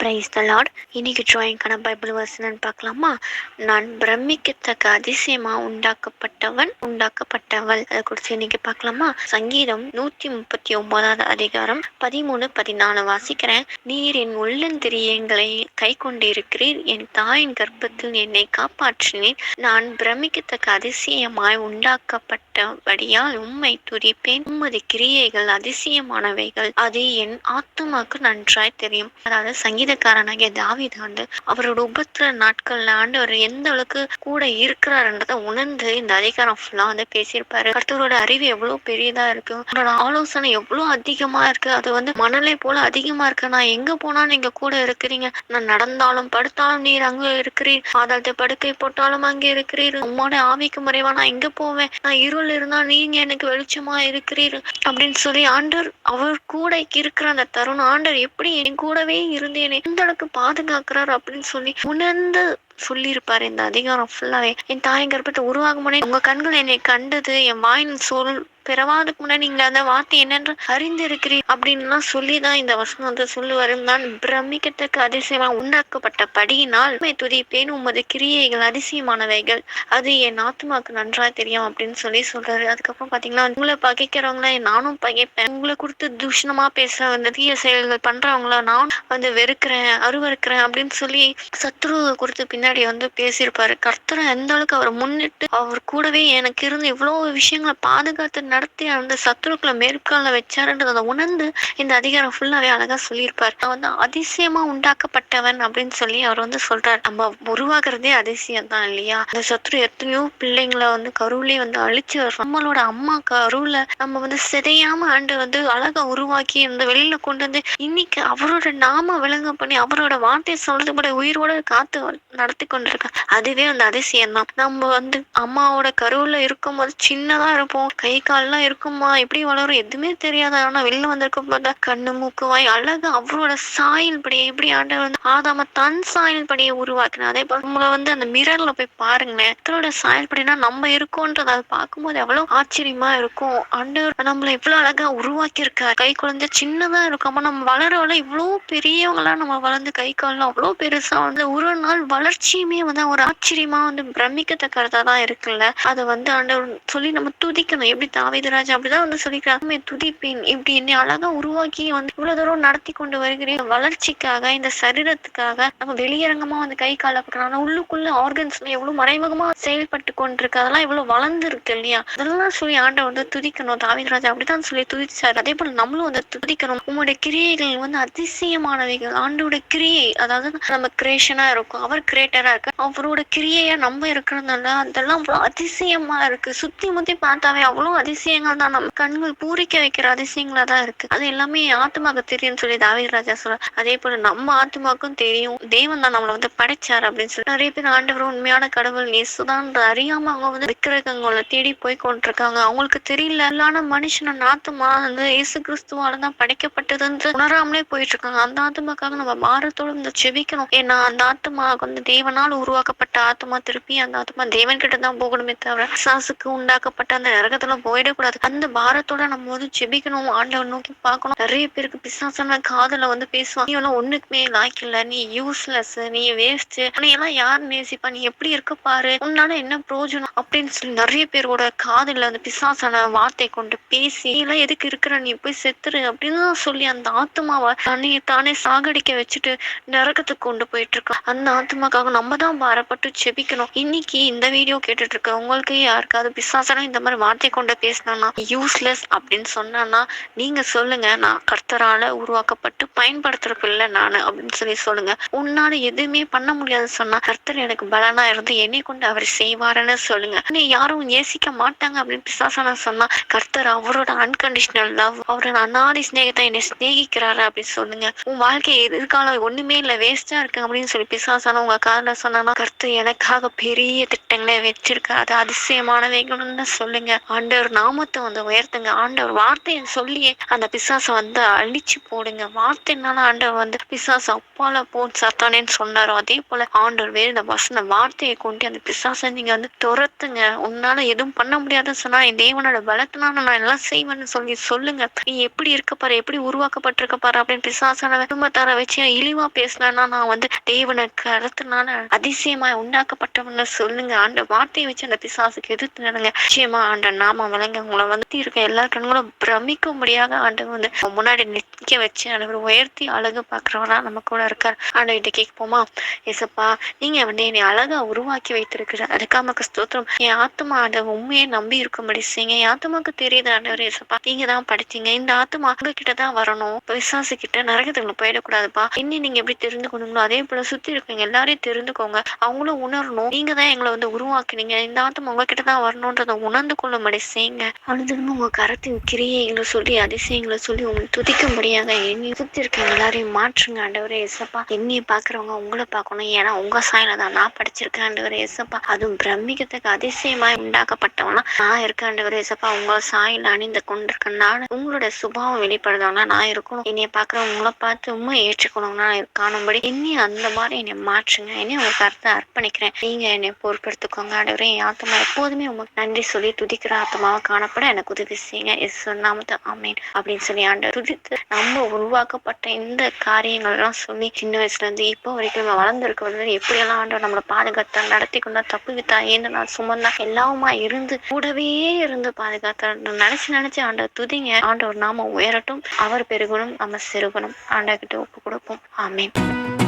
Praise the Lord. இன்னைக்கு டிராயிங்கான Bible வசனம் பார்க்கலாமா? நான் பிரமிக்கத்தக்க அதிசயமா உண்டாக்கப்பட்டவள். அதை குறித்து இன்னைக்கு பார்க்கலாமா? சங்கீதம் 139 அதிகாரம் 13-14 வாசிக்கிறேன். நீர் என் உள்ளந்திரியங்களை கை கொண்டிருக்கிறீர், என் தாயின் கர்ப்பத்தில் என்னை காப்பாற்றினீர். நான் பிரமிக்கத்தக்க அதிசயமாய் உண்டாக்கப்பட்டபடியால் உம்மை துதிப்பேன். உமது கிரியைகள் அதிசயமானவைகள், அது என் ஆத்துமாக்கு நன்றாய் தெரியும். அதாவது சங்கீதக்காரனாகிய தாவீது அவரோட உபத்திர நாட்கள்ல ஆண்டவர் எந்த அளவுக்கு கூட இருக்கிறாருன்றத உணர்ந்து இந்த அதிகாரம் ஃபுல்லா பேசியிருப்பாரு. கர்த்தரோட அறிவு எவ்வளவு பெரியதா இருக்கு, அவரோட ஆலோசனை எவ்வளவு அதிகமா இருக்கு, அது மணலை போல அதிகமா இருக்கு. நான் எங்க போனாலும் நீங்க கூட இருக்கிறீங்க, நான் நடந்தாலும் படுத்தாலும் நீர் அங்க இருக்கிறீர், பாதாளத்தை படுக்கை போட்டாலும் அங்கே இருக்கிறீர், உம்மோட ஆவிக்கு மறைவா நான் எங்க போவேன், நான் இருள் இருந்தா நீங்க எனக்கு வெளிச்சமா இருக்கிறீர் அப்படின்னு சொல்லி ஆண்டவர் அவர் கூட இருக்கிற அந்த தருணம், ஆண்டவர் எப்படி என் கூடவே இருந்தேனே எந்த அளவுக்கு பாதுகாக்கிறார் அப்படின்னு சொல்லி உணர்ந்து சொல்லியிருப்பாரு. இந்த அதிகாரம் ஃபுல்லாவே என் தாயின் கர்ப்பத்தை உருவாகும் முன்னே உங்க கண்கள் என்னை கண்டது, என் வாயின் சொல் பிறவாதுக்கு முன்னாடி நீங்க அந்த வார்த்தை என்னென்று அறிந்திருக்கிறீர் அப்படின்லாம் சொல்லிதான் இந்த வசனம் சொல்லுவாரு. நான் பிரமிக்கத்தக்க அதிசயமா உண்டாக்கப்பட்ட படியினால் துதிப்பேன், உமது கிரியைகள் அதிசயமானவைகள், அது என் ஆத்மாக்கு நன்றாய் தெரியும் அப்படின்னு சொல்லி சொல்றாரு. அதுக்கப்புறம் பாத்தீங்கன்னா, உங்களை பகைக்கிறவங்கள நானும் பகைப்பேன், உங்களை குறித்து தூஷணமா பேசுற அந்த தீய செயல்கள் பண்றவங்கள நான் வெறுக்கிறேன், அருவருக்கிறேன் அப்படின்னு சொல்லி சத்ரு குறித்து பின்னாடி பேசியிருப்பாரு. கர்த்தரை எந்த அளவுக்கு அவர் முன்னிட்டு அவர் கூடவே எனக்கு இருந்து இவ்வளவு விஷயங்களை பாதுகாத்து நடத்தி அந்த சத்துருக்களை மேற்கால வச்சாருன்றதை உணர்ந்து இந்த அதிகாரம் ஃபுல்லாவே அழகா சொல்லியிருப்பார். அதிசயமா உண்டாக்கப்பட்டவன் அப்படின்னு சொல்லி அவர் சொல்றாரு. நம்ம உருவாக்குறதே அதிசயம் தான் இல்லையா? அந்த சத்ரு எத்தனையோ பிள்ளைங்களை கருவிலே அழிச்சு நம்மளோட அம்மா கருவுல நம்ம சிதையாம ஆண்டு அழகா உருவாக்கி இந்த வெளியில கொண்டு இன்னைக்கு அவரோட நாம விளங்க பண்ணி அவரோட வார்த்தையை சொல்றது கூட உயிரோட காத்து நடத்தி கொண்டிருக்க. அதுவே அதிசயம் தான். நம்ம அம்மாவோட கருவுல இருக்கும் போது சின்னதா இருப்போம், கை கால்லாம் இருக்குமா, எப்படி வளரும் எதுவுமே தெரியாது. ஆனா வெளில வந்திருக்கும் போது கண்ணு மூக்கு வாய் அழகா அவரோட சாயல் படி எப்படி ஆண்டவர் ஆதாம தன் சாயல் படியை உருவாக்கினா, அதே போல நம்மள அந்த மிரர்ல போய் பாருங்களேன், எத்தனோட சாயல் படினா நம்ம இருக்கோன்றத அதை பார்க்கும்போது எவ்வளவு ஆச்சரியமா இருக்கும். ஆண்டவர் நம்மள எவ்வளவு அழகா உருவாக்கி இருக்காரு. கை குழந்தை சின்னதா இருக்கும், ஆமா நம்ம வளர இவ்வளவு பெரியவங்களா நம்ம வளர்ந்து கை கால்லாம் அவ்வளவு பெருசா ஒரு நாள் வளர்ச்சியுமே ஒரு ஆச்சரியமா பிரமிக்கத்தக்கதா தான் இருக்குல்ல. அதை ஆண்டவர் சொல்லி நம்ம துதிக்கணும். எப்படி தாவீது ராஜா அப்படிதான் சொல்லிக்கிறாங்க, துதிப்பேன், இப்படி என்னை அழகா உருவாக்கி இவ்வளவு தூரம் நடத்தி கொண்டு வருகிறேன். வளர்ச்சிக்காக, இந்த சரீரத்துக்காக நம்ம வெளியரங்கமா கை கால பார்க்கணும், உள்ளுக்குள்ள ஆர்கன்ஸ்ல எவ்வளவு மறைமுகமா செயல்பட்டு கொண்டிருக்கு, அதெல்லாம் எவ்வளவு வளர்ந்து இருக்கு இல்லையா? அதெல்லாம் சொல்லி ஆண்டவர் துதிக்கணும். தாவீது ராஜா அப்படிதான் சொல்லி துதிச்சாரு. அதே போல நம்மளும் துதிக்கணும். உங்களுடைய கிரியைகள் அதிசயமானவைகள். ஆண்டோட கிரியை, அதாவது நம்ம கிரியேஷனா இருக்கும், அவர் கிரியேட்டரா இருக்கு, அவரோட கிரியையா நம்ம இருக்கிறதுனால அதெல்லாம் அதிசயமா இருக்கு. சுத்தி முத்தி பார்த்தாவே அவ்வளவு அதிசயங்கள் தான், நம்ம கண்கள் பூரிக்க வைக்கிற அதிசயங்களா தான் இருக்கு. அது எல்லாமே ஆத்மாக்கு தெரியும்னு சொல்லி தாவீது ராஜா சொல்ற. அதே போல நம்ம ஆத்மாக்கும் தெரியும், தேவன் தான் நம்மளை படைச்சாரு அப்படின்னு சொல்லி நிறைய பேர் ஆண்டவர் உண்மையான கடவுள் இயேசுதான் அறியாம அவங்க விக்கிரகங்களை தேடி போய் கொண்டிருக்காங்க. அவங்களுக்கு தெரியல மனுஷன ஆத்மா இயேசு கிறிஸ்துவால தான் படைக்கப்பட்டதுன்னு உணராமலே போயிட்டு இருக்காங்க. அந்த ஆத்மாக்காக நம்ம பாரத்தோடு செபிக்கணும். ஏன்னா அந்த ஆத்மா தேவனால் உருவாக்கப்பட்ட ஆத்மா, திருப்பி அந்த ஆத்மா தேவன் கிட்ட தான் போகணுமே தவிர சாசுக்கு உண்டாக்கப்பட்ட அந்த நரகத்துல போயிடக்கூடாது. அந்த பாரத்தோட நம்ம செபிக்கணும், ஆண்டவர் நோக்கி பார்க்கணும். நிறைய பேருக்கு பிசாசான காதுல பேசுவான், நீ ஒண்ணுக்குமே லாய்க்கில்ல, நீ யூஸ்லெஸ், நீ வேஸ்ட், உன்னை எல்லாம் யார் நேசிப்பா, நீ எப்படி இருக்க பாரு, உன்னால என்ன பிரயோஜனம் அப்படின்னு சொல்லி நிறைய பேரோட காதுல பிசாசான வார்த்தை கொண்டு பேசி, நீ எல்லாம் எதுக்கு இருக்கிற, நீ போய் செத்துரு அப்படின்னு சொல்லி அந்த ஆத்மாவை தானே சாகடிக்க வச்சுட்டு நரகத்துக்கு கொண்டு போயிட்டு இருக்கோம். அந்த ஆத்மாக்காக நம்ம தான் பாரப்பட்டு செபிக்கணும். இன்னைக்கு இந்த வீடியோ கேட்டுட்டு இருக்க உங்களுக்கு யாருக்காவது பிசாசனம் இந்த மாதிரி வார்த்தை கொண்டு பேசினா, யூஸ்லெஸ் அப்படின்னு சொன்னா நீங்க சொல்லுங்க, நான் கர்த்தரால உருவாக்கப்பட்டு பயன்படுத்துற பிள்ளை நானு அப்படின்னு சொல்லி சொல்லுங்க. உன்னால எதுவுமே பண்ண முடியாது சொன்னா கர்த்தர் எனக்கு பலனா இருந்து என்னை கொண்டு அவர் செய்வாருன்னு சொல்லுங்க. நீ யாரும் நேசிக்க மாட்டாங்க அப்படின்னு பிசாசனா சொன்னா கர்த்தர் அவரோட அன்கண்டிஷனல் லவ், அவரோட அநாதி ஸ்நேகத்தை என்னை ஸ்நேகிக்கிறாரு அப்படின்னு சொல்லுங்க. உன் வாழ்க்கை எதிர்காலம் ஒண்ணுமே இல்ல, வேஸ்டா இருக்கு அப்படின்னு சொல்லி பிசாசான உங்க காதுல சொன்னா கர்த்தர் எனக்காக பெரிய திட்டங்களை வச்சிருக்காரு, அதிசயமானவைகள்னு சொல்லுங்க. ஆண்டவர் நான் நாமத்தை வந்து உயர்த்துங்க ஆண்டவர். வார்த்தையை சொல்லியே அந்த பிசாசை வந்து அழிச்சு போடுங்க. வார்த்தைனால ஆண்டவர் வந்து பிசாசு அப்பால போ சாத்தானேன்னு சொன்னாரோ அதே போல ஆண்டவர் வேறு இந்த வசன வார்த்தையை கொண்டு அந்த பிசாசை நீங்க வந்து துரத்துங்க. உன்னால எதுவும் பண்ண முடியாதுன்னு சொன்னா என் தேவனோட பலத்தினால நான் எல்லாம் செய்வேன்னு சொல்லி சொல்லுங்க. நீ எப்படி இருக்க பாரு, எப்படி உருவாக்கப்பட்டிருக்க பாரு அப்படின்னு பிசாசான குடும்பத்தார வச்சு இழிவா பேசினா நான் வந்து தேவன கருத்துனால அதிசயமா உண்டாக்கப்பட்டவன்னு சொல்லுங்க. அந்த வார்த்தையை வச்சு அந்த பிசாசுக்கு எதிர்த்து நடங்க. நிச்சயமா ஆண்ட நாம விளங்க உங்களை வந்து இருக்க எல்லா கண்களும் பிரமிக்க முடியாத ஆண்டு வந்து முன்னாடி நிக்க வச்சு ஆண்டவர் உயர்த்தி அழகு பாக்குறவனா நம்ம கூட இருக்கார். ஆண்டவர்கிட்ட கேட்போமா? ஏசப்பா, நீங்க வந்து என்னை அழகா உருவாக்கி வைத்திருக்கிற அதுக்காக நமக்கு ஸ்தோத்திரம். என் ஆத்மா அந்த உண்மையை நம்பி இருக்கும்படி செய்யுங்க. என் ஆத்மாக்கு தெரியுது ஆண்டவர் ஏசப்பா, நீங்க தான் படிச்சீங்க. இந்த ஆத்மா உங்ககிட்ட தான் வரணும். விசுவாசி கிட்ட நரகத்துக்குள்ள போயிடக்கூடாதுப்பா. இன்னும் நீங்க எப்படி தெரிந்துக்கணுங்களோ அதே போல சுத்தி இருக்கீங்க எல்லாரையும் தெரிந்துக்கோங்க. அவங்களும் உணரணும் நீங்க தான் எங்களை வந்து உருவாக்குனீங்க. இந்த ஆத்மா உங்ககிட்ட தான் வரணும்ன்றத உணர்ந்து கொள்ளும்படி செய்யுங்க. அழுதுன்னு உங்க கரத்தின் கிரியைகளை சொல்லி அதிசயங்களை சொல்லி உங்களுக்கு துதிக்கும்படியாக என்னை சுத்தி இருக்கீங்க எல்லாரையும் மாற்றுங்க ஆண்டவரே ஏசப்பா. என்னைய பாக்குறவங்க உங்களை பார்க்கணும். ஏன்னா உங்க சாயல தான் நான் படிச்சிருக்கேன் ஆண்டவரே ஏசப்பா. அதுவும் பிரமிக்கத்துக்கு அதிசயமாய் உண்டாக்கப்பட்டவனா நான் இருக்கேன் ஆண்டவரே ஏசப்பா. உங்க சாயல அணிந்து கொண்டிருக்க நான் உங்களுடைய சுபாவம் வெளிப்படுறவனா நான் இருக்கணும். என்னைய பாக்குறவங்க உங்களை பார்த்து உண்மை ஏற்றுக்கணும்னா காணும்படி என்னைய அந்த மாதிரி என்னை மாற்றுங்க. என்னைய உங்க கருத்தை அர்ப்பணிக்கிறேன். நீங்க என்னை பொறுப்பெடுத்துக்கோங்க ஆண்டவரே. என் ஆத்மா எப்போதுமே உங்களுக்கு நன்றி சொல்லி துதிக்கிற ஆத்மாவை காணப்பட எனக்கு உதவி செய்யுங்க. நாமத்தை ஆமேன் அப்படின்னு சொல்லி ஆண்டவர் துதித்து நம்ம உருவாக்கப்பட்ட இந்த காரியங்கள் எல்லாம் சொல்லி சின்ன வயசுல இருந்து இப்போ வரைக்கும் நம்ம வளர்ந்துருக்க எப்படியெல்லாம் ஆண்டவர் நம்மளை பாதுகாத்தா நடத்தி கொண்டா தப்பு வித்தா ஏந்த நான் சுமந்தா எல்லாவுமா இருந்து கூடவே இருந்து பாதுகாத்தா நினைச்சு நினைச்சு ஆண்டவர் துதிங்க. ஆண்டவர் நாம உயரட்டும், அவர் பெருகணும், நம்ம சிறுகணும். ஆண்டவர்கிட்ட ஒப்பு கொடுப்போம். ஆமேன்.